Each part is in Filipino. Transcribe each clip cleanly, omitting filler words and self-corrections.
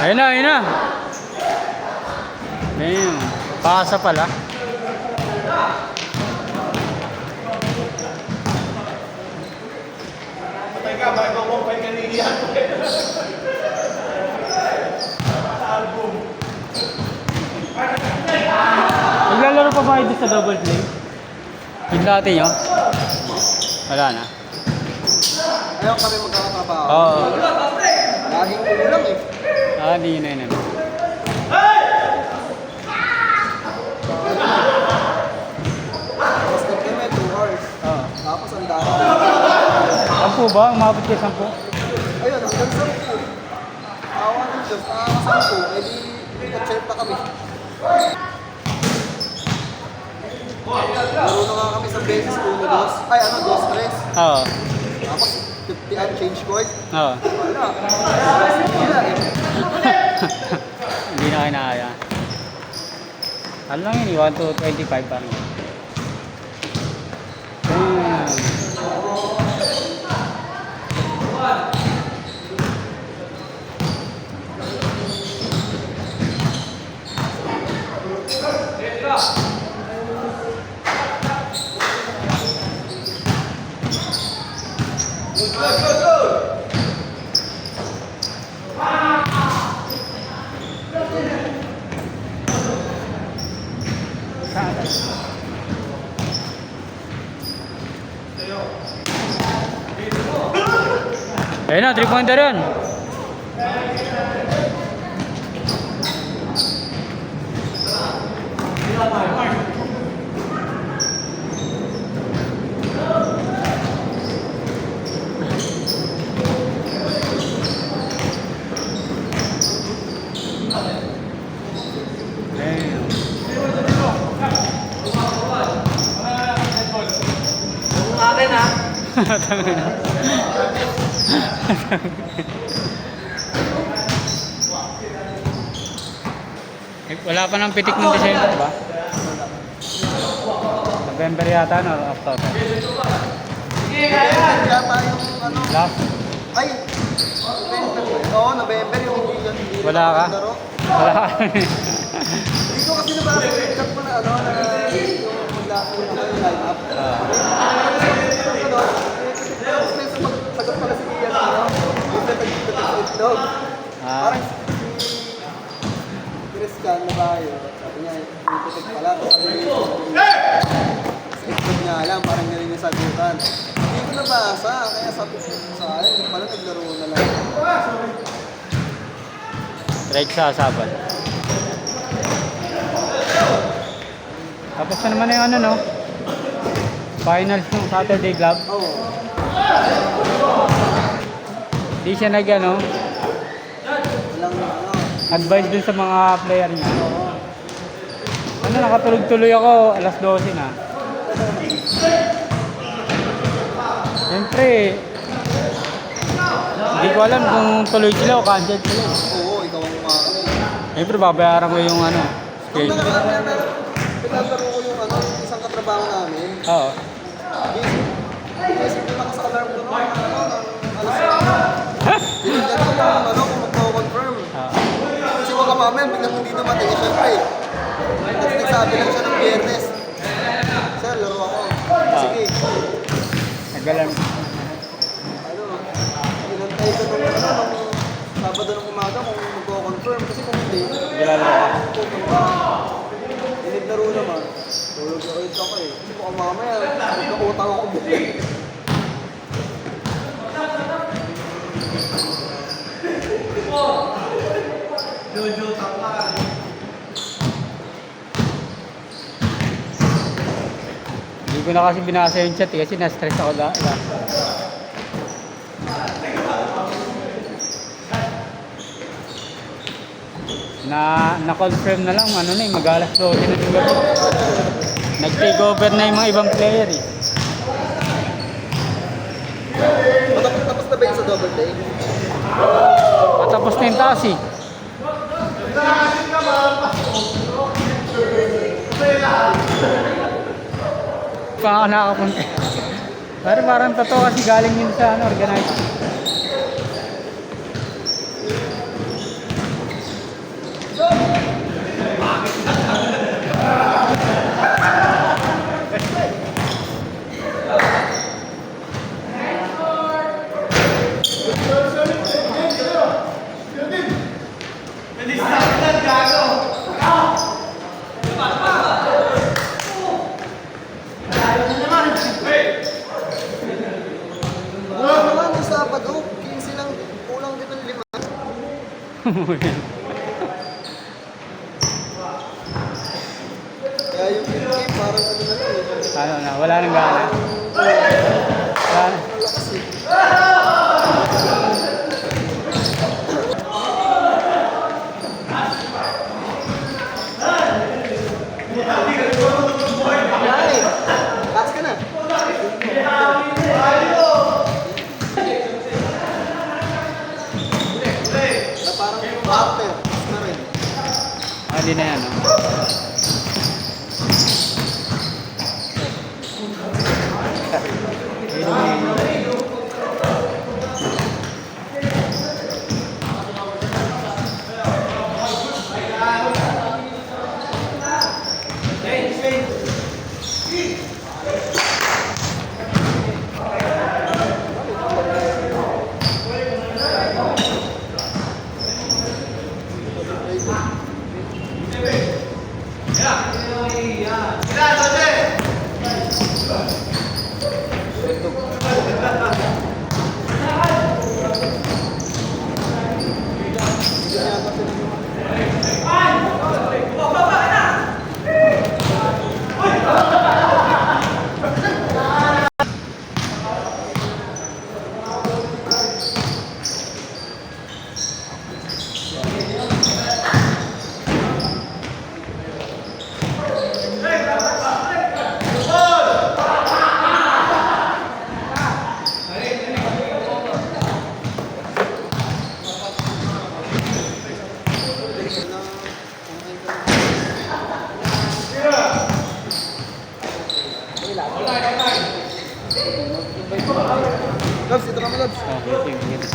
Ayun na, ayun na. Ayun. Pasa pala. Patay ka, bago mo pa yung kanilihan. Naglalaro pa ba kayo sa double play? Yung dati nyo? Wala na. Ayaw kami magkakatrabaho. Oo. Laging ulo lang eh. Ah, di na yun. Tapos nagkeme 2 hours. Oo. Tapos ang dami. 10 ba? Umabot kayo 10? Ayun, hanggang 10. Awa ng Diyos, nakaka-10. Eh di, nag-check pa kami. Laro na nga kami sa beses 1-2. Ay, 2-3. Oo. Tapos, 50 ang change board. Oo. Wala. Wala eh. Hindi na kayo nakaya. Ano lang yun? 1 to 25 parang. Ayun na, 3-pointer yun. Akin ha. Wala pa ng pitik ng December ba? November yata, no? October. Kaya pa yung ano. Last? Ay! November. Oo, November yung hindi yan. Wala ka? Wala ka. Hindi ko kasi nabasa mo na ano na yung line-up. Tapos may sagot pala si Ian ano. Yung nag-itlog. Parang Chris-can na tayo. Sabi niya, yung putik pala. Sabi niya, sa itlog niya alam, parang galing yung sagutan. Hindi ko nabasa, kaya sabi ko sa akin, pala naglaro na lang. Right sa Sabad. Tapos na naman yung ano, no? Finals ng Saturday Club. Oo. Di siya nag, ano, Walang ano. advice dun sa mga player niya. Ano, nakatulog-tuloy ako, alas 12 na. Siyempre, hindi ko alam kung tuloy sila o cancel sila. Oo, ikaw ang umakami. Siyempre, babayaran ko yung ano, Nung schedule. nakaraan na pinaglaro ko yung ano, isang katrabaho namin. Oo. Inisip ko lang sa alarm ko noon, Binigyan ko yung ano, kung magpo-confirm. Kasi baka mamaya, biglang hindi dumating. Eh, syempre, at nagsabi lang siya ng Biyernes. Sir, laro ako. Sige. Nagalan. Ano, inantay ko nung ano, nung Sabado ng umaga kung magpo-confirm. Kasi kung hindi, Naglalaro ka. pupunta. Iniglaro naman. Tulog na ulit ako eh. Kasi baka mamaya, magkakutang ako buhay. Jojo, tama. Hindi ko na kasi binasa yung chat kasi na-stress ako last. Na-confirm na lang ano na eh, mag-alas 12 na yung gabi. Nag-take over na yung mga ibang player eh. Tapos na ba yun sa double day? Patapos na yung taas eh. Pa nakakapunta. Pero parang totoo kasi galing yun sa ano, organized. Kaya yung game, parang ano na lang eh. Ano na, wala nang gana. Wala na. Malakas eh. Ay, taas ka na. Na parang after, taas na rin. Ah, di na yan, no? Labs, ito ka mo, Labs. Okay, sige.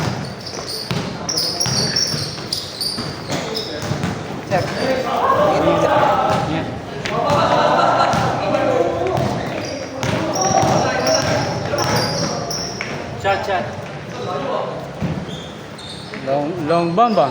Check. Yeah. Shot. Long bomb ba?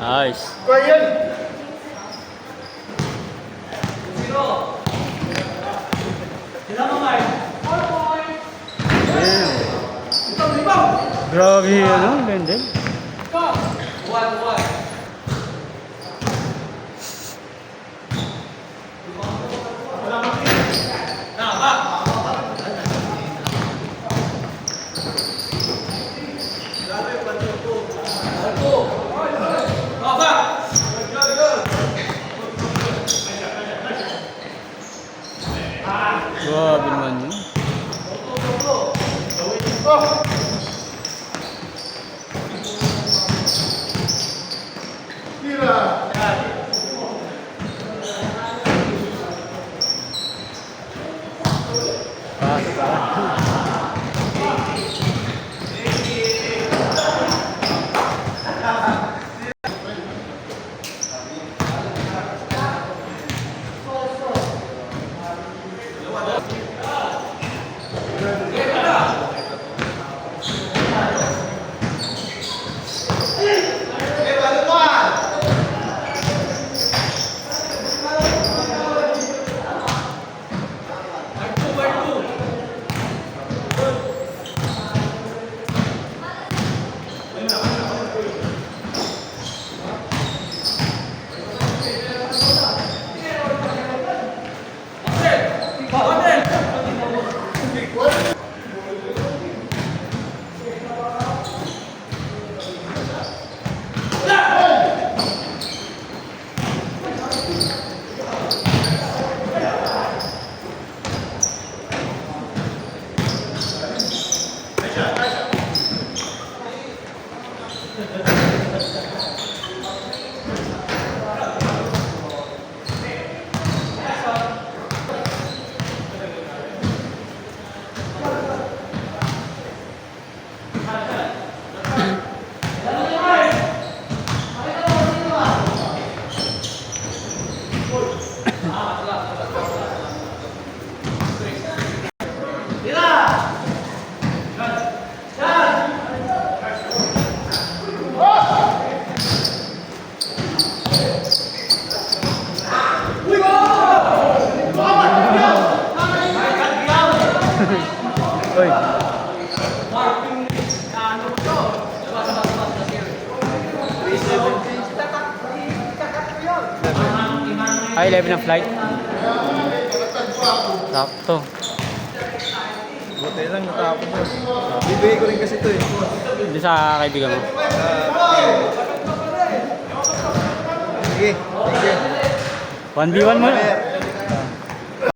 Nice. Grabe ano, Lendel. Grabe naman yun. Uy. Ay, 11 ang flight. Sakto. Buti lang, natapos mo. Bibigay ko rin kasi ito eh. Hindi sa kaibigan mo. Sige, thank you. 1v1 mo. Mamaya,